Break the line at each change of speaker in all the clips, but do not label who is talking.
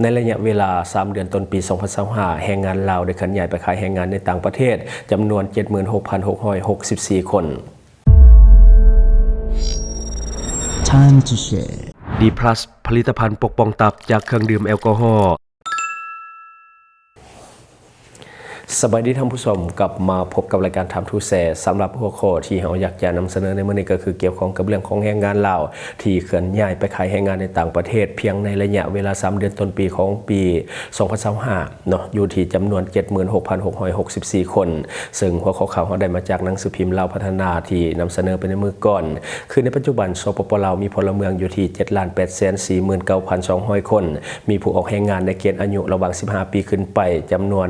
ในระยะเวลา3 เดือนต้นปี 2025แรงงานลาวได้ขนย้ายไปขายแรงงานในต่างประเทศจำนวน 76,664 คน
Time to share
D+ ผลิตภัณฑ์ปกป้องตับจากเครื่องดื่มแอลกอฮอล์สบายดีท่านผู้ชมกลับมาพบกับรายการTime to Shareสำหรับหัวข้อที่เราอยากจะนำเสนอในมื้อนี้ก็คือเกี่ยวข้องกับเรื่องของแรงงานลาวที่เคลื่อนย้ายไปขายแรงงานในต่างประเทศเพียงในระยะเวลา3 เดือนต้นปีของปี 2025เนาะอยู่ที่จำนวน 76,664 คนซึ่งหัวข้อข่าวเราได้มาจากหนังสือพิมพ์ลาวพัฒนาที่นำเสนอไปในมื้อก่อนคือในปัจจุบันสปป.ลาวมีพลเมืองอยู่ที่ 7,849,200 คนมีผู้ออกแรงงานในเกณฑ์อายุระหว่าง15 ปีขึ้นไปจำนวน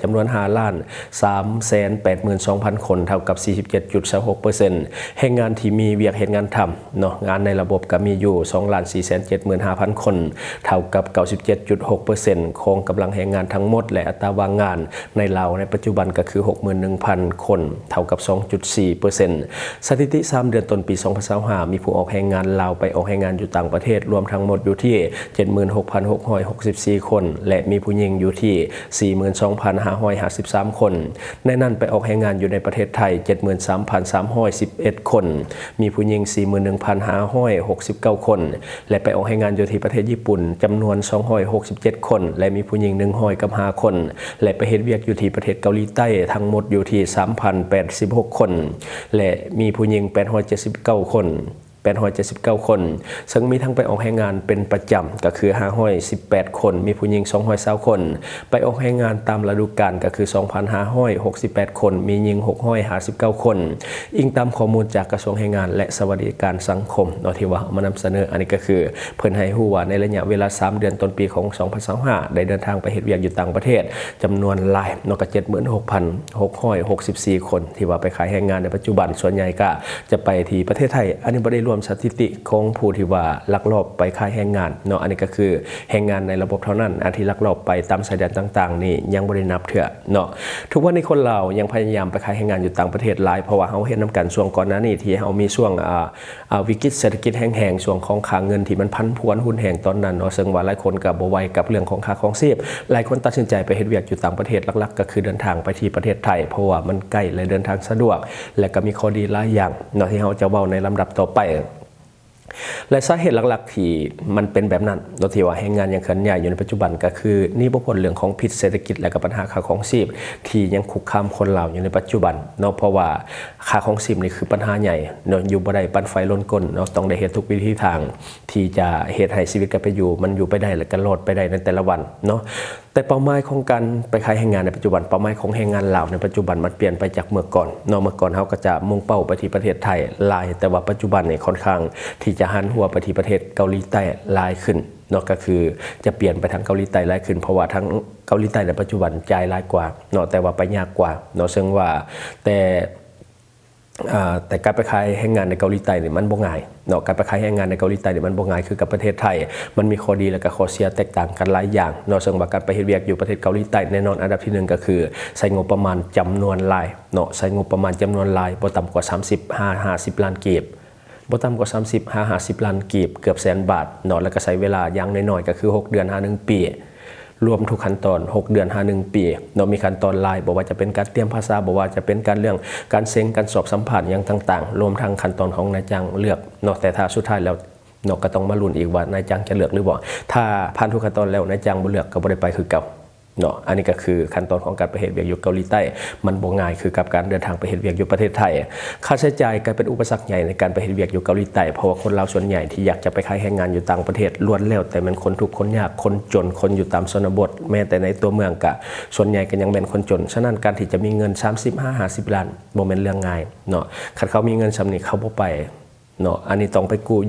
จำนวน5,382,000 คนเท่ากับ 47.26% แรงงานที่มีเวียกเฮ็ดงานทำเนาะงานในระบบก็มีอยู่ 2,475,000 คนเท่ากับ 97.6% ของกำลังแรงงานทั้งหมดและอัตราว่างงานในลาวในปัจจุบันก็คือ 61,000 คนเท่ากับ 2.4% สถิติ3 เดือนต้นปี 2025มีผู้ออกแรงงานลาวไปออกแรงงานอยู่ต่างประเทศรวมทั้งหมดอยู่ที่ 76,664 คนและมีผู้หญิงอยู่ที่ 42,553 คนในนั้นไปออกแรงงานอยู่ในประเทศไทย 73,311 คนมีผู้หญิง 41,569 คนและไปออกแรงงานอยู่ที่ประเทศญี่ปุ่นจำนวน267 คนและมีผู้หญิง105 คนและไปเฮ็ดเวียกอยู่ที่ประเทศเกาหลีใต้ทั้งหมดอยู่ที่ 3,086 คนและมีผู้หญิง879 คนคนซึ่งมีทั้งไปออกแรงงานเป็นประจำก็คือ518 คนมีผู้หญิง220 คนไปออกแรงงานตามฤดูกาลก็คือ 2,568 คนมีหญิง659 คนอิงตามข้อมูลจากกระทรวงแรงงานและสวัสดิการสังคมเนาะที่ว่ามานำเสนออันนี้ก็คือเพิ่นให้ฮู้ว่าในระยะเวลา3 เดือนต้นปีของ 2025ได้เดินทางไปเฮ็ดเวียกอยู่ต่างประเทศจำนวนหลายเนาะก็ 76,664 คนที่ว่าไปขายแรงงานในปัจจุบันส่วนใหญ่ก็จะไปที่ประเทศไทยอันนี้บ่ได้รวมสถิติของผู้ที่ว่าลักลอบไปขายแรงงานเนาะอันนี้ก็คือแรงงานในระบบเท่านั้นอันที่ลักลอบไปตามชายแดนต่างๆนี่ยังบ่ได้นับเถื่อเนาะทุกวันนี้คนลาวยังพยายามไปขายแรงงานอยู่ต่างประเทศหลายเพราะว่าเฮาเห็นนำกันช่วงก่อนหน้านี้ที่เฮามีช่วงวิกฤตเศรษฐกิจแห้งๆช่วงของค่าเงินที่มันพันผวนหุ้นแห้งตอนนั้นเนาะซึ่งว่าหลายคนก็บ่ไหวกับเรื่องของค่าครองชีพหลายคนตัดสินใจไปเฮ็ดเวียกอยู่ต่างประเทศหลักๆก็คือเดินทางไปที่ประเทศไทยเพราะว่ามันใกล้และเดินทางสะดวกและก็มีข้อดีหลายอย่างเนาะที่เฮาจะเว้าในลำดับต่อไปและสาเหตุหลักๆที่มันเป็นแบบนั้นโดยที่ว่าแรงงานยังเคลื่อนย้ายอยู่ในปัจจุบันก็คือนี่บ่พ้นเรื่องของพิษเศรษฐกิจและก็ปัญหาค่าครองชีพที่ยังคุกคามคนลาวอยู่ในปัจจุบันเนาะเพราะว่าค่าครองชีพนี่คือปัญหาใหญ่เนาะอยู่บ่ได้ปั่นไฟล้นก้นเนาะต้องได้เฮ็ดทุกวิธีทางที่จะเฮ็ดให้ชีวิตมันอยู่ไปได้และก็รอดไปได้ในแต่ละวันเนาะแต่เป้าหมายของการไปขายแรงงานในปัจจุบันเป้าหมายของแรงงานลาวในปัจจุบันมันเปลี่ยนไปจากเมื่อก่อนเนาะเมื่อก่อนเฮาก็จะมุ่งเป้าไปที่ประเทศไทยหลายแต่ว่าปัจจุบันนี่ค่อนข้างที่จะหันหัวไปที่ประเทศเกาหลีใต้หลายขึ้นเนาะก็คือจะเปลี่ยนไปทางเกาหลีใต้หลายขึ้นเพราะว่าทั้งเกาหลีใต้ในปัจจุบันจ่ายหลายกว่าเนาะแต่ว่าไปยากกว่าเนาะซึ่งว่าแต่การไปขายแรงงานในเกาหลีใต้เนี่ยมันบ่ง่ายเนาะการไปขายแรงงานในเกาหลีใต้เนี่ยมันบ่ง่ายคือกับประเทศไทยมันมีข้อดีและก็ข้อเสียแตกต่างกันหลายอย่างเนาะซึ่งว่าการไปเฮ็ดเวียกอยู่ประเทศเกาหลีใต้แน่นอนอันดับที่1ก็คือใช้งบประมาณจำนวนหลายเนาะใช้งบประมาณจำนวนหลายบ่ต่ำกว่า50 ล้านกีบบ่ต่ำกว่า50 ล้านกีบเกือบ100,000 บาทเนาะแล้วก็ใช้เวลาอย่างน้อยๆก็คือ6 เดือน1 ปีรวมทุกขั้นตอน6 เดือน1 ปีเนาะมีขั้นตอนหลายบ่ว่าจะเป็นการเตรียมภาษาบ่ว่าจะเป็นการเรื่องการเซ็นการสอบสัมภาษณ์อย่างต่างๆรวมทั้งขั้นตอนของนายจ้างเลือกเนาะแต่ถ้าสุดท้ายแล้วเนาะก็ต้องมาลุ้นอีกว่านายจ้างจะเลือกหรือบ่ถ้าผ่านทุกขั้นตอนแล้วนายจ้างบ่เลือกก็บ่ได้ไปคือเก่าเนาะอันนี้ก็คือขั้นตอนของการไปเฮ็ดเวียกอยู่เกาหลีใต้มันบ่ง่ายคือกับการเดินทางไปเฮ็ดเวียกอยู่ประเทศไทยค่าใช้จ่ายก็เป็นอุปสรรคใหญ่ในการไปเฮ็ดเวียกอยู่เกาหลีใต้เพราะว่าคนลาวส่วนใหญ่ที่อยากจะไปขายแรงงานอยู่ต่างประเทศล้วนแล้วแต่เป็นคนทุกข์คนยากคนจนคนอยู่ตามชนบทแม้แต่ในตัวเมืองก็ส่วนใหญ่ก็ยังเป็นคนจนฉะนั้นการที่จะมีเงิน35-50 ล้านบ่แม่นเรื่องง่ายเนาะคันเขามีเงินส่ำนี้เขาบ่ไปเนาะอันนี้ต้องไปกู้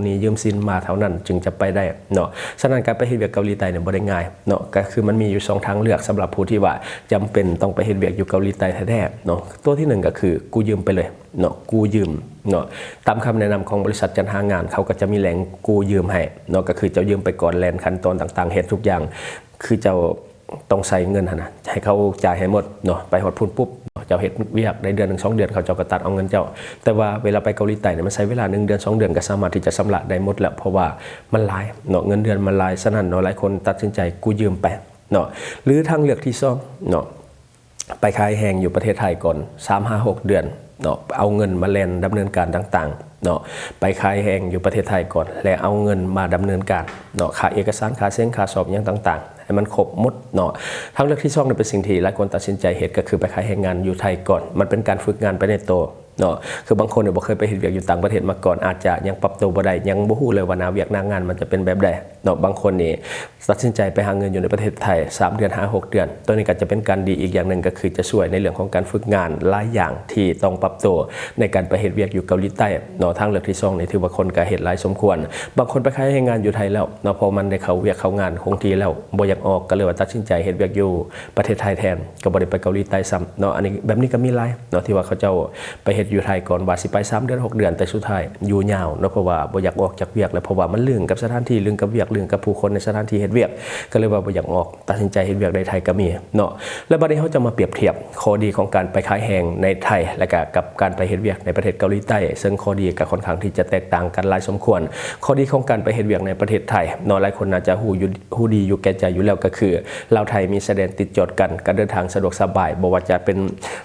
นี้ยืมสินมาเท่านั้นจึงจะไปได้เนาะฉะนั้นการไปเฮ็ดเวียกเกาหลีใต้เนี่ยบ่ได้ง่ายเนาะก็คือมันมีอยู่2ทางเลือกสำหรับผู้ที่ว่าจำเป็นต้องไปเฮ็ดเวียกอยู่เกาหลีใต้แท้ๆเนาะตัวที่1ก็คือกู้ยืมไปเลยเนาะกู้ยืมเนาะตามคำแนะนำของบริษัทจัดหางานเขาก็จะมีแหล่งกู้ยืมให้เนาะก็คือเจ้ายืมไปก่อนแลนขั้นตอนต่างๆเฮ็ดทุกอย่างคือเจ้าต้องใส่เงินนะให้เขาจ่ายให้หมดเนาะไปฮอดพุ่นปุ๊บ จ จ้าเฮ็ดเวียกได้เดือน1-2 เดือนเขาเจ้าก็ตัดเอาเงินเจ้าแต่ว่าเวลาไปเกาหลีใต้เนี่ยมันใช้เวลา1 เดือน 2 เดือนก็สามารถที่จะชำระได้หมดแล้วเพราะว่ามันหลายเนาะเงินเดือนมันหลายฉะนั้นเนาะหลายคนตัดสินใจกู้ยืมไปเนาะหรือทางเลือกที่2เนาะไปขายแห้งอยู่ประเทศไทยก่อน 3-5-6 เดือนเนาะเอาเงินมาแลนดำเนินการต่างๆเนาะไปขายแห้งอยู่ประเทศไทยก่อนและเอาเงินมาดำเนินการเนาะค่าเอกสารค่าเซ็นค่าสอบอย่างต่างๆให้มันครบหมดเนาะทางเลือกที่2เนี่ยเป็นสิ่งที่หลายคนตัดสินใจเหตุก็คือไปขายแรงงานอยู่ไทยก่อนมันเป็นการฝึกงานไปในตัวเนาะคือบางคนเนี่ยบ่เคยไปเฮ็ดเวียกอยู่ต่างประเทศมาก่อนอาจจะยังปรับตัวบ่ได้ยังบ่ฮู้เลยว่าหน้าเวียกหน้างานมันจะเป็นแบบใดเนาะบางคนนี่ตัดสินใจไปหาเงินอยู่ในประเทศไทย3 เดือน 5-6 เดือนตัวนี้ก็จะเป็นการดีอีกอย่างนึงก็คือจะช่วยในเรื่องของการฝึกงานหลายอย่างที่ต้องปรับตัวในการไปเฮ็ดเวียกอยู่เกาหลีใต้เนาะทางเลือกที่2นี่ถือว่าคนก็เฮ็ดหลายสมควรบางคนไปขายแรงงานอยู่ไทยแล้วเนาะพอมันได้เข้าเวียกเข้างานคงที่แล้วบ่อยากออกก็เลยว่าตัดสินใจเฮ็ดเวียกอยู่ประเทศไทยแทนก็บ่ได้ไปเกาหลีใต้ซ้ำเนาะอันนี้แบบนี้ก็มีหลายเนาะที่ว่าเขาเจ้าไปเฮ็ดอยู่ไทยก่อนว่าสิไป3 เดือน 6 เดือนแต่สุดท้ายอยู่ยาวเนาะเพราะว่าบ่อยากออกจากเวียกแล้วเพราะว่ามันลึงกับสถานที่ลึงกับเวียกลึงกับผู้คนในสถานที่เฮ็ดเวียกก็เลยว่าบ่อยากออกตัดสินใจเฮ็ดเวียกในไทยก็มีเนาะแล้วบัดนี้เฮาจะมาเปรียบเทียบข้อดีของการไปขายแห้งในไทยและก็กับการไปเฮ็ดเวียกในประเทศเกาหลีใต้ซึ่งข้อดีก็ค่อนข้างที่จะแตกต่างกันหลายสมควรข้อดีของการไปเฮ็ดเวียกในประเทศไทยเนาะหลายคนน่าจะฮู้ดีอยู่แก่ใจอยู่แล้วก็คือลาวไทยมีชายแดนติดจดกันการเดินทางสะดวกสบายบ่ว่าจะเป็น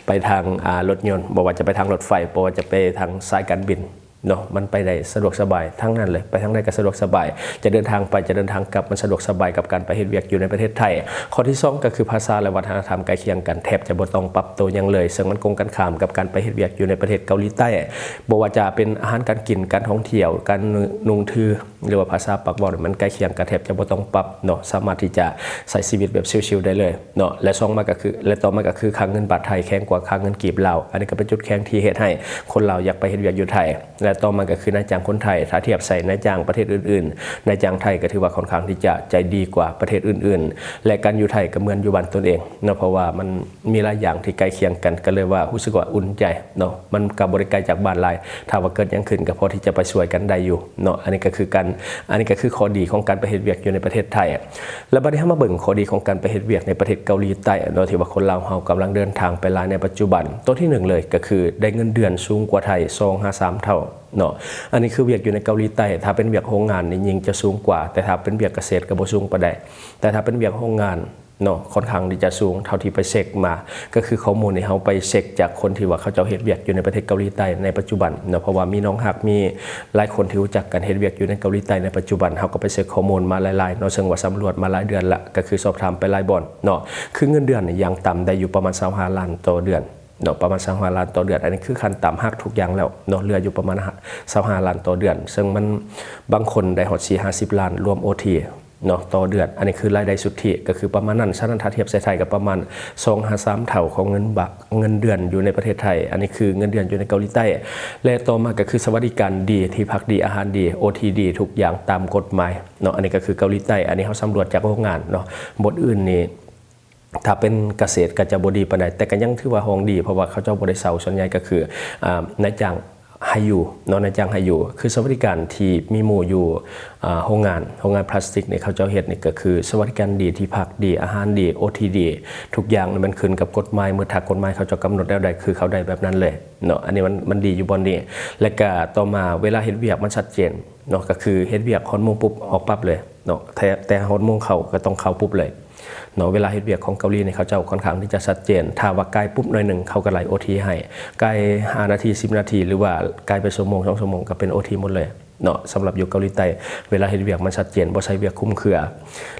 ไปทางรถยนต์บ่ว่าจะไปทางรถไฟบ่ว่าจะไปทางสายการบินเนาะมันไปได้สะดวกสบายทั้งนั้นเลยไปทางใดก็สะดวกสบายจะเดินทางไปจะเดินทางกลับมันสะดวกสบายกับการไปเฮ็ดเวียกอยู่ในประเทศไทยข้อที่2ก็คือภาษาและวัฒนธรรมใกล้เคียงกันแทบจะบ่ต้องปรับตัวหยังเลยซึ่งมันคงกันข้ามกับการไปเฮ็ดเวียกอยู่ในประเทศเกาหลีใต้บ่ว่าจะเป็นอาหารการกินการท่องเที่ยวการนุ่งถือหรือว่าภาษาปากเว้ามันใกล้เคียงกันแทบจะบ่ต้องปรับเนาะสามารถที่จะใช้ชีวิตแบบชิลๆได้เลยเนาะและ2มาก็คือและต่อมาก็คือค่าเงินบาทไทยแข็งกว่าค่าเงินกีบลาวอันนี้ก็เป็นจุดแข็งที่เฮ็ดให้คนลาวอยากไปเฮ็ดเวียกอยู่ไทยและต่อมาก็คือนายจ้างคนไทยถ้าเทียบใส่นายจ้างประเทศอื่นๆนายจ้างไทยก็ถือว่าค่อนข้างที่จะใจดีกว่าประเทศอื่นๆและการอยู่ไทยก็เหมือนอยู่บ้านตนเองเนาะเพราะว่ามันมีหลายอย่างที่ใกล้เคียงกันก็เลยว่ารู้สึกว่าอุ่นใจเนาะมันก็บ่ได้ไกลจากบ้านหลายถ้าว่าเกิดหยังขึ้นก็พอที่จะไปช่วยกันได้อยู่เนาะอันนี้ก็คือข้อดีของการไปเฮ็ดเวียกอยู่ในประเทศไทยแล้วบัดนี้เฮามาเบิ่งข้อดีของการไปเฮ็ดเวียกในประเทศเกาหลีใต้เนาะที่ว่าคนลาวเฮากำลังเดินทางไปหลายในปัจจุบันตัวที่1เลยก็คือได้เงินเดือนสูงกว่าไทย 2-3 เท่าเนาะอันนี้คือเวียกอยู่ในเกาหลีใต้ถ้าเป็นเวียกโรงงานนี่ยิ่งจะสูงกว่าแต่ถ้าเป็นเวียกเกษตรก็บ่สูงปานใดแต่ถ้าเป็นเวียกโรงงานเนาะค่อนข้างที่จะสูงเท่าที่ไปเช็คมาก็คือข้อมูลที่เฮาไปเช็คจากคนที่ว่าเขาเจ้าเฮ็ดเวียกอยู่ในประเทศเกาหลีใต้ในปัจจุบันเนาะเพราะว่ามีน้องฮักมีหลายคนที่รู้จักกันเฮ็ดเวียกอยู่ในเกาหลีใต้ในปัจจุบันเฮาก็ไปเช็คข้อมูลมาหลายๆเนาะซึ่งว่าสำรวจมาหลายเดือนละก็คือสอบถามไปหลายบ่อนเนาะคือเงินเดือนนี่อย่างต่ำได้อยู่ประมาณ25 ล้านต่อเดือนเนาะประมาณ25 ล้านต่อเดือนอันนี้คือขั้นต่ำฮักทุกอย่างแล้วเนาะเหลืออยู่ประมาณ25 ล้านต่อเดือนซึ่งมันบางคนได้ฮอด40-50 ล้านรวม OTเนาะต่อเดือนอันนี้คือรายได้สุทธิก็คือประมาณนั้นฉะนั้นถ้าเทียบใส่ไทยกับประมาณ 2-3 เท่าของเงินเดือนอยู่ในประเทศไทยอันนี้คือเงินเดือนอยู่ในเกาหลีใต้และต่อมาก็คือสวัสดิการดีที่พักดีอาหารดี OT ดีทุกอย่างตามกฎหมายเนาะอันนี้ก็คือเกาหลีใต้อันนี้เฮาสำรวจจากโรงงานเนาะบทอื่นนี่ถ้าเป็นเกษตรก็จะบ่ดีปานใดแต่ก็ยังถือว่าห้องดีเพราะว่าเขาเจ้าบ่ได้เซาส่วนใหญ่ก็คือนายจ้างให้อยู่เนาะนายจ้างให้อยู่คือสวัสดิการที่มีหมู่อยู่โรงงานพลาสติกเนี่ยเขาเจ้าเฮ็ดนี่ก็คือสวัสดิการดีที่พักดีอาหารดี OT ดีทุกอย่างมันขึ้นกับกฎหมายเมื่อถ้ากฎหมายเขาจะกำหนดแล้วใดคือเขาได้แบบนั้นเลยเนาะอันนี้มันดีอยู่บ่นี้และก็ต่อมาเวลาเฮ็ดเวียกมันชัดเจนเนาะก็คือเฮ็ดเวียกฮอดโมงปุ๊บออกปั๊บเลยเนาะแต่ฮอดโมงเข้าก็ต้องเข้าปุ๊บเลยเนาะเวลาเฮ็ดเวียกของเกาหลีเนี่ยเขาเจ้าค่อนข้างที่จะชัดเจนถ้าว่าใกล้ปุ๊บหน่อยนึงเขาก็ไล่ OT ให้ใกล้5 นาที10 นาทีหรือว่าใกล้ไปชั่วโมง2 ชั่วโมงก็เป็น OT หมดเลยเนาะสำหรับอยู่เกาหลีใต้เวลาเฮ็ดเวียกมันชัดเจนบ่ใช้เวียกคุ้มเครือ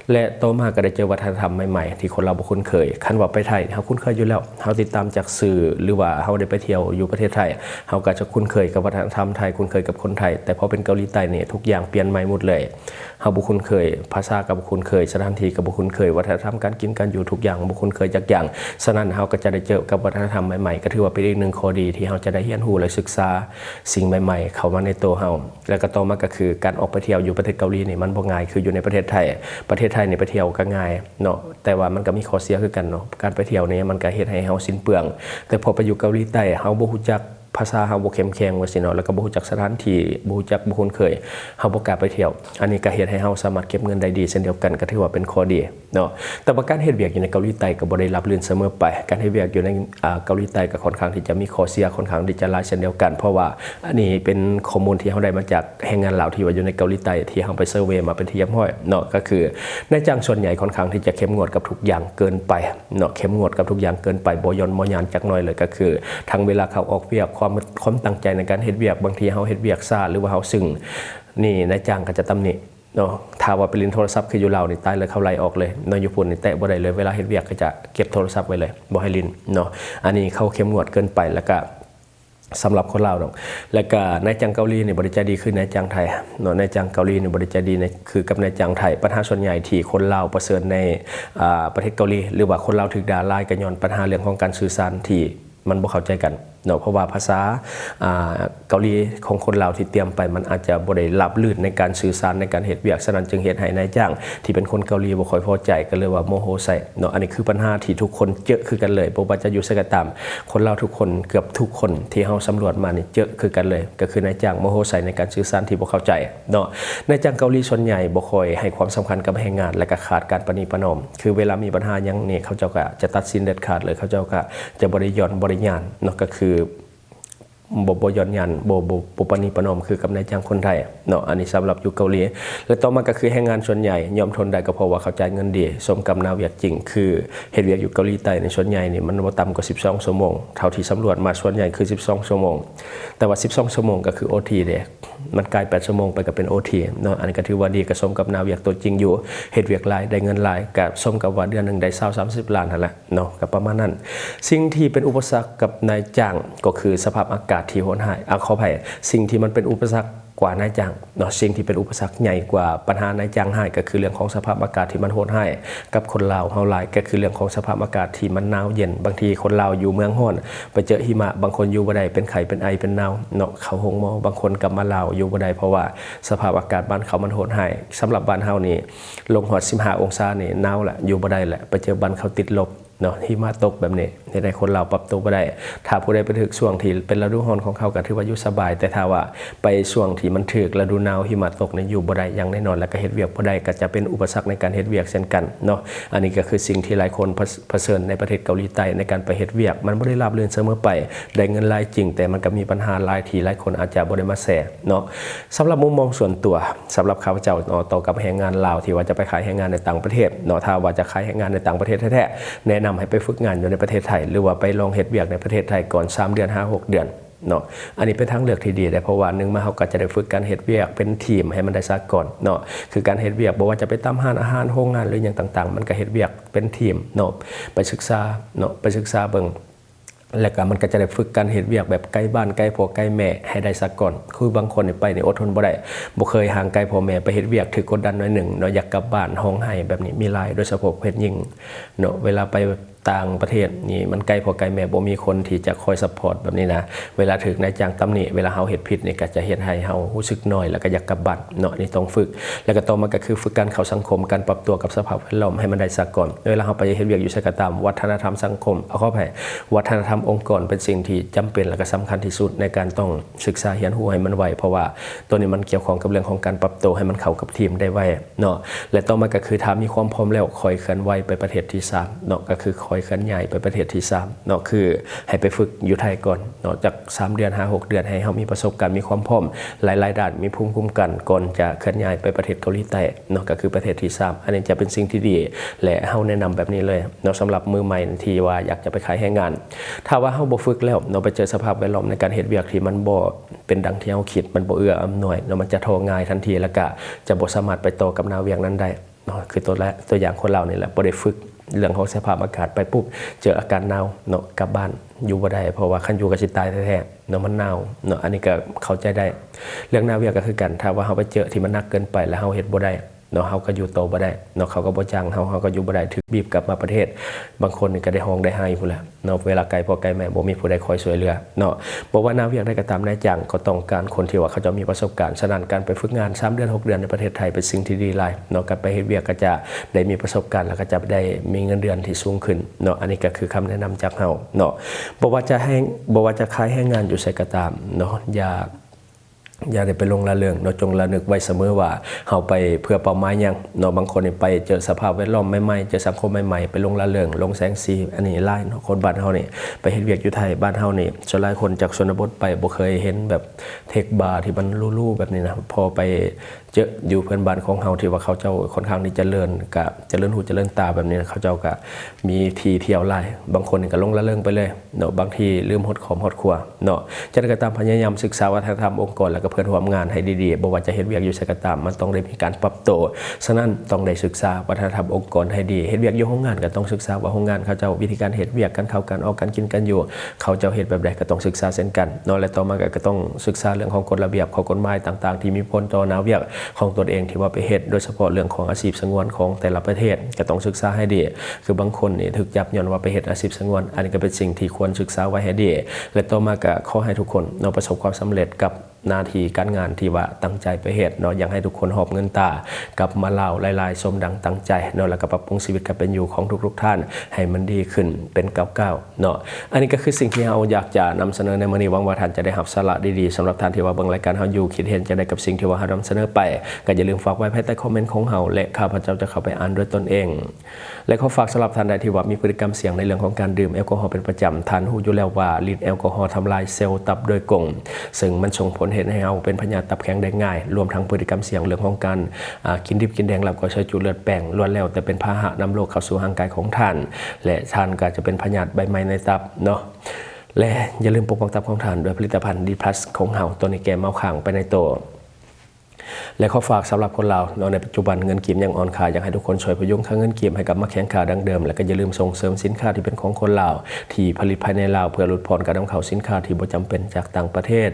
และต่อมาก็ได้เจอวัฒนธรรมใหม่ๆที่คนเราบ่คุ้นเคยคันว่าไปไทยเฮาคุ้นเคยอยู่แล้วเฮาติดตามจากสื่อหรือว่าเฮาได้ไปเที่ยวอยู่ประเทศไทยเฮาก็จะคุ้นเคยกับวัฒนธรรมไทยคุ้นเคยกับคนไทยแต่พอเป็นเกาหลีใต้นี่ทุกอย่างเปลี่ยนใหม่หมดเลยเฮาบ่คุ้นเคยภาษาก็บ่คุ้นเคยสถานที่ก็บ่คุ้นเคยวัฒนธรรมการกินการอยู่ทุกอย่างบ่คุ้นเคยจักอย่างฉะนั้นเฮาก็จะได้เจอกับวัฒนธรรมใหม่ๆก็ถือว่าเป็นอีกหนึ่งข้อดีที่เฮาจะได้เรียนรู้และศึกษาสิ่งใหม่ๆเข้ามาในตัวเฮาแล้วก็ต่อมาก็คือการออกไปเที่ยวอยู่ประเทศเกาหลีนี่มันบ่ง่ายคืออยู่ในประเทศไทยนี่ไปเที่ยวก็ง่ายเนาะแต่ว่ามันก็มีข้อเสียคือกันเนาะการไปเที่ยวนี่มันก็เฮ็ดให้เฮาสิ้นเปลืองแต่พอไปอยู่เกาหลีใต้เฮาบ่ฮู้จักภ ภาษาเฮาบ่เข้มแข็งว่าสิเนาะแล้วก็บ่รู้จักสถานที่บ่รู้จักบ่คุ้นเคยเฮาบ่กล้าไปเที่ยวอันนี้ก็เฮ็ดให้เฮาสามารถเก็บเงินได้ดีเช่นเดียวกันก็ถือว่าเป็นข้อดีเนาะแต่ว่าการเฮ็ดเวียกอยู่ในเกาหลีใต้ก็บ่ได้รับลื่นเสมอไปการเฮ็ดเวียกอยู่ในเกาหลีใต้ก็ค่อนข้างที่จะมีข้อเสียค่อนข้างที่จะหลายเช่นเดียวกันเพราะว่าอันนี้เป็นข้อมูลที่เฮาได้มาจากแรงงานลาวที่ว่าอยู่ในเกาหลีใต้ที่เฮาไปเซอร์เวย์มาเป็นที่เรียบร้อยเนาะก็คือนายจ้างส่วนใหญ่ค่อนข้างที่จะเข้มงวดกับทุกอย่างเกินไปเนาะเข้มงวดกับทุกอย่างเกินไปบ่ย่อนบ่หย่อนจักหน่อยเลยก็คือทั้งเวลาเขาออกเวียกความตั้งใจในการเฮ็ดเวียกบางทีเฮาเฮ็ดเวียกช้าหรือว่าเฮาซึ่งนี่นายจ้างก็จะตำหนิเนาะถ้าว่าไปลินโทรศัพท์คืออยู่ลาวนี่ตายเลยเขาไล่ออกเลยเนาะอยู่ปุ่นนี่แตะบ่ได้เลยเวลาเฮ็ดเวียกก็จะเก็บโทรศัพท์ไว้เลยบ่ให้ลินเนาะอันนี้เขาเข้มงวดเกินไปแล้วก็สำหรับคนลาวเนาะแล้วก็นายจ้างเกาหลีนี่บริจาคดีคือนายจ้างไทยเนาะนายจ้างเกาหลีนี่บริจาคดีคือกับนายจ้างไทยปัญหาส่วนใหญ่ที่คนลาวประเสริฐในประเทศเกาหลีหรือว่าคนลาวถูกด่าลายกันย้อนปัญหาเรื่องของการสื่อสารที่มันบ่เข้าใจกันเนาะเพราะว่าภาษาเกาหลีของคนลาวที่เตรียมไปมันอาจจะบ่ได้รับลื่นในการสื่อสารในการเฮ็ดเวียกฉะนั้นจึงเฮ็ดให้นายจ้างที่เป็นคนเกาหลีบ่ค่อยพอใจก็เลยว่าโมโหใส่เนาะอันนี้คือปัญหาที่ทุกคนเจอคือกันเลยบ่ว่าจะอยู่ไสก็ตามคนลาวทุกคนเกือบทุกคนที่เฮาสำรวจมานี่เจอคือกันเลยก็คือนายจ้างโมโหใส่ในการสื่อสารที่บ่เข้าใจเนาะนายจ้างเกาหลีส่วนใหญ่บ่ค่อยให้ความสำคัญกับแรงงานและก็ขาดการประนีประนอมคือเวลามีปัญหาหยังนี่เขาเจ้าก็จะตัดสินเด็ดขาดเลยเขาเจ้าก็จะบ่ได้ย่อนบ่ได้ย่านเนาะก็คือบ่ย้อนยันบ่ปณีประนอมคือกับนายจ้างคนไทยเนาะอันนี้สำหรับอยู่เกาหลีและต่อมาก็คือแรงงานส่วนใหญ่ยอมทนได้ก็เพราะว่าเขาจ่ายเงินดีสมกับหน้าเวียกจริงคือเฮ็ดเวียกอยู่เกาหลีใต้ในส่วนใหญ่นี่มันบ่ต่ำกว่า12ชั่วโมงเท่าที่สำรวจมาส่วนใหญ่คือ12ชั่วโมงแต่ว่า12ชั่วโมงก็คือ OT เด้มันกลาย8ชั่วโมงไปก็เป็น OT เนาะอันนี้ก็ถือว่าดีก็สมกับหน้าเวียกตัวจริงอยู่เฮ็ดเวียกหลายได้เงินหลายก็สมกับว่าเดือนนึงได้20-30 ล้านนั่นแหละเนาะก็ประมาณนั้นสิ่งที่เป็นอุปสรรคกับนายจ้างก็คือสภาพอากาศที่โหดร้ายขออภัยสิ่งที่มันเป็นอุปสรรคกว่านายจ้างเนาะสิ่งที่เป็นอุปสรรคใหญ่กว่าปัญหานายจ้างให้ก็คือเรื่องของสภาพอากาศที่มันโหดร้ายกับคนลาวเฮาหลายก็คือเรื่องของสภาพอากาศที่มันหนาวเย็นบางทีคนลาวอยู่เมืองร้อนไปเจอหิมะบางคนอยู่บ่ได้เป็นไข้เป็นไอเป็นหนาวเนาะเขาหงหมอบางคนกลับมาลาวอยู่บ่ได้เพราะว่าสภาพอากาศบ้านเขามันโหดร้ายสำหรับบ้านเฮานี่ลงฮอด15องศานี่หนาวแหละอยู่บ่ได้แหละไปเจอบ้านเขาติดลบเนาะหิมะตกแบบนี้ในคนเราปรับตัวบ่ได้ถ้าผู้ใดไปถึงช่วงที่เป็นฤดูร้อนของเขาก็ถือว่าอยู่สบายแต่ถ้าว่าไปช่วงที่มันถึกฤดูหนาวหิมะตกเนี่ยอยู่บ่ได้อย่างแน่นอนแล้วก็เฮ็ดเวียกบ่ได้ก็จะเป็นอุปสรรคในการเฮ็ดเวียกเช่นกันเนาะอันนี้ก็คือสิ่งที่หลายคนเผชิญในประเทศเกาหลีใต้ในการไปเฮ็ดเวียกมันบ่ได้ราบรื่นเสมอไปได้เงินหลายจริงแต่มันก็มีปัญหาหลายที่หลายคนอาจจะบ่ได้มาแชร์เนาะสำหรับมุมมองส่วนตัวสำหรับข้าพเจ้าเนาะต่อกับแรงงานลาวที่ว่าจะไปขายแรงงานในต่างประเทศเนาะถ้าว่าจะขายแรงงานในต่างประเทศแท้ๆแนะนำให้ไปฝึกงานในประเทศไทยหรือว่าไปลองเฮ็ดเวียกในประเทศไทยก่อน3เดือน 5-6 เดือนเนาะอันนี้เป็นทางเลือกที่ดีแต่เพราะว่านึงมาเฮาก็จะได้ฝึกการเฮ็ดเวียกเป็นทีมให้มันได้ซะก่อนเนาะคือการเฮ็ดเวียกบ่ว่าจะไปตามร้านอาหารโรงงานหรือหยังต่างๆมันก็เฮ็ดเวียกเป็นทีมเนาะไปศึกษาเนาะไปศึกษาเบิ่งแล้วก็มันก็จะได้ฝึกการเฮ็ดเวียกแบบใกล้บ้านใกล้พ่อใกล้แม่ให้ได้ซะก่อนคือบางคนนี่ไปนี่อดทนบ่ได้บ่เคยห่างไกลพ่อแม่ไปเฮ็ดเวียกถูกกดดันหน่อยหนึ่งเนาะอยากกลับบ้านห้องไห้แบบนี้มีหลายโดยเฉพาะเพศหญิงเนาะเวลาไปต่างประเทศนี่มันใกล้พ่อใกล้แม่บ่มีคนที่จะคอยซัพพอร์ตแบบนี้นะเวลาถึกนายจ้างตำหนิเวลาเฮาเฮ็ดผิดนี่ก็จะเฮ็ดให้เฮารู้สึกน้อยแล้วก็อยากกลับบ้านเนาะนี่ต้องฝึกแล้วก็ต่อมาก็คือฝึกการเข้าสังคมการปรับตัวกับสภาพแวดล้อมให้มันได้ซะก่อนเวลาเฮาไปเฮ็ดเวียกอยู่ไสก็ตามวัฒนธรรมสังคมเข้าไปวัฒนธรรมองค์กรเป็นสิ่งที่จำเป็นและก็สำคัญที่สุดในการต้องศึกษาเรียนรู้ให้มันไวเพราะว่าตัวนี้มันเกี่ยวข้องกับเรื่องของการปรับตัวให้มันเข้ากับทีมได้ไวเนาะและต่อมาก็คือถ้ามีความพร้อมแล้วค่อยเคลื่อนไหวไปประเทศที่3เนาะก็คือค่อยเคลื่อนย้ายไปประเทศที่3เนาะคือให้ไปฝึกอยู่ไทยก่อนเนาะจาก3เดือน 5-6 เดือนให้เฮามีประสบการณ์มีความพร้อมหลายๆด้านมีภูมิคุ้มกันก่อนจะเคลื่อนย้ายไปประเทศเกาหลีใต้เนาะก็คือประเทศที่3อันนี้จะเป็นสิ่งที่ดีและเฮาแนะนำแบบนี้เลยเนาะสำหรับมือใหม่ที่ว่าอยากจะไปขายแรงงานถ้าว่าเฮาบ่ฝึกแล้วเนาะไปเจอสภาพแวดล้อมในการเฮ็ดเวียกที่มันบ่เป็นดังที่เฮาคิดมันบ่เอื้ออำนวยเนาะมันจะท้อง่ายทันทีแล้วก็จะบ่สามารถไปต่อกับหน้าเวียกนั้นได้เนาะคือตัวอย่างคนเรานี่แหละบ่ได้ฝึกเรื่องของสภาพอากาศไปปุ๊บเจออาการหนาวเนาะกลับบ้านอยู่บ่ได้เพราะว่าคันอยู่ก็สิตายแท้ๆเนาะมันหนาวเนาะอันนี้ก็เข้าใจได้เรื่องหน้าเวียกก็คือกันถ้าว่าเฮาไปเจอที่มันหนักเกินไปแล้วเฮาเฮ็ดบ่ได้ เนาะเฮาก็อยู่โตบ่ได้เนาะเขาก็บ่จ้างเฮาก็อยู่บ่ได้ถูกบีบกลับมาประเทศบางคนนี่ก็ได้ห้องได้ไห้พุ่นแหละเนาะเวลาไกลพ่อไกลแม่บ่มีผู้ใดคอยช่วยเหลือเนาะบ่ว่านาเวียกได้ก็ตามนายจ้างก็ต้องการคนที่ว่าเขาจะมีประสบการณ์ฉะนั้นการไปฝึกงาน3เดือน6เดือนในประเทศไทยเป็นสิ่งที่ดีหลายเนาะการไปเฮ็ดเวียกก็จะได้มีประสบการณ์แล้วก็จะได้มีเงินเดือนที่สูงขึ้นเนาะอันนี้ก็คือคำแนะนำจากเฮาเนาะบ่ว่าจะขายแรงงานอยู่ไสก็ตามเนาะอย่าได้ไปลงละเรื่องเนาะจงระลึกไว้เสมอว่าเฮาไปเพื่อเป้าหมายหยังเนาะบางคนนี่ไปเจอสภาพแวดล้อมใหม่ๆเจอสังคมใหม่ๆไปลงละเรื่องลงแสงสีอันนี้หลายเนาะคนบ้านเฮานี่ไปเฮ็ดเวียกอยู่ไทยบ้านเฮานี่ส่วนหลายคนจากชนบทไปบ่เคยเห็นแบบเทคบาร์ที่มันลู่ๆแบบนี้นะพอไปเจออยู่เพื่อนบ้านของเฮาที่ว่าเขาเจ้าค่อนข้างที่เจริญกะเจริญหูเจริญตาแบบนี้นะเขาเจ้าก็มีที่เที่ยวหลายบางคนนี่ก็ลงละเรื่องไปเลยเนาะบางทีลืมฮอดของฮอดครัวเนาะจังได๋ก็ตามพยายามศึกษาวัฒนธรรมองค์กรแล้วก็เพื่อนร่วมงานให้ดีๆบ่ว่าจะเฮ็ดเวียกอยู่ไสก็ตามมันต้องได้มีการปรับตัวฉะนั้นต้องได้ศึกษาวัฒนธรรมองค์กรให้ดีเฮ็ดเวียกอยู่โรงงานก็ต้องศึกษาว่าโรงงานเขาเจ้าวิธีการเฮ็ดเวียกกันเข้ากันออกกันกินกันอยู่เขาเจ้าเฮ็ดแบบใดก็ต้องศึกษาเช่นกันเนาะและต่อมาก็ต้องศึกษาเรื่องของกฎระเบียบของกฎหมายต่างๆที่มีผลต่อนาเวียกของตนเองที่ว่าไปเฮ็ดโดยเฉพาะเรื่องของอาชีพสงวนของแต่ละประเทศก็ต้องศึกษาให้ดีคือบางคนนี่ถูกจับย้อนว่าไปเฮ็ดอาชีพสงวนอันนี้ก็เป็นสิ่งที่ควรศึกษาไว้ให้ดีและต่อมาก็ขอให้ทุกคนเนาะประสบความสำเร็จกับหน้าที่การงานที่ว่าตั้งใจไปเฮ็ดเนาะอยากให้ทุกคนหอบเงินตากลับมาเล่าหลายๆสมดังตั้งใจเนาะแล้วก็ปรับปรุงชีวิตการเป็นอยู่ของทุกๆท่านให้มันดีขึ้นเป็นก้าวๆเนาะอันนี้ก็คือสิ่งที่เราอยากจะนำเสนอในมื้อนี้หวังว่าท่านจะได้รับสาระดีๆสำหรับท่านที่ว่าเบิ่งรายการเฮาอยู่คิดเห็นจะได้กับสิ่งที่ว่าเรานำเสนอไปก็อย่าลืมฝากไว้ภายใต้คอมเมนต์ของเฮาและข้าพเจ้าจะเข้าไปอ่านด้วยตนเองและขอฝากสำหรับท่านใดที่ว่ามีพฤติกรรมเสี่ยงในเรื่องของการดื่มแอลกอฮอล์เป็นประจำท่านรู้อยู่แล้วว่าฤทธิ์แอลกอฮอล์ทำลายเซลล์ตับโดยกงซึ่งมันส่งผลให้เราเป็นพยาธิตับแข็งได้ง่ายรวมทั้งพฤติกรรมเสี่ยงเรื่องของการกินดิบกินแดงแล้วก็ใช้จุเลือดแป้งล้วนแล้วแต่เป็นพาหะนำโรคเข้าสู่ร่างกายของท่านและท่านก็จะเป็นพยาธิใบไม้ในตับเนาะและอย่าลืมปกป้องตับของท่านด้วยผลิตภัณฑ์ดีพลัสของเฮาตัวนี้แกเมาขังไปในตัวและขอฝากสำหรับคนเราในปัจจุบันเงินกีบยังอ่อนค่าอยากให้ทุกคนช่วยพยุงค่าเงินกีบให้กลับมาแข็งค่าดังเดิมและก็อย่าลืมส่งเสริมสินค้าที่เป็นของคนลาวที่ผลิตภายในลาวเพื่อลดผ่อนการนำเข้าสินค้าที่บ่จำเป็นจากต่างประเทศ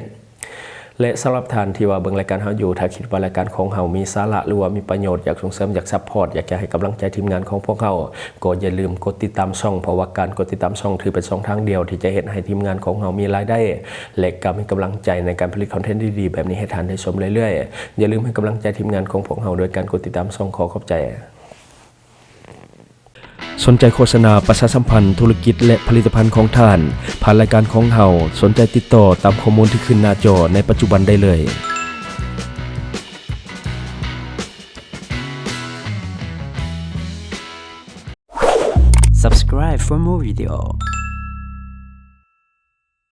และสำหรับท่านที่ว่าเบิ่งรายการเฮาอยู่ถ้าคิดว่ารายการของเฮามีสาระหรือว่ามีประโยชน์อยากส่งเสริมอยากซัพพอร์ตอยากจะให้กำลังใจทีมงานของพวกเฮาก็อย่าลืมกดติดตามช่องเพราะว่าการกดติดตามช่องถือเป็นช่องทางเดียวที่จะเฮ็ดให้ทีมงานของเฮามีรายได้และก็มีกำลังใจในการผลิตคอนเทนต์ดีๆแบบนี้ให้ท่านได้ชมเรื่อยๆอย่าลืมให้กำลังใจทีมงานของพวกเฮาโดยการกดติดตามช่องขอขอบใจสนใจโฆษณาประชาสัมพันธ์ธุรกิจและผลิตภัณฑ์ของท่านผ่านรายการของเฮาสนใจติดต่อตามข้อมูลที่ขึ้นหน้าจอในปัจจุบันได้เลย
Subscribe for more video.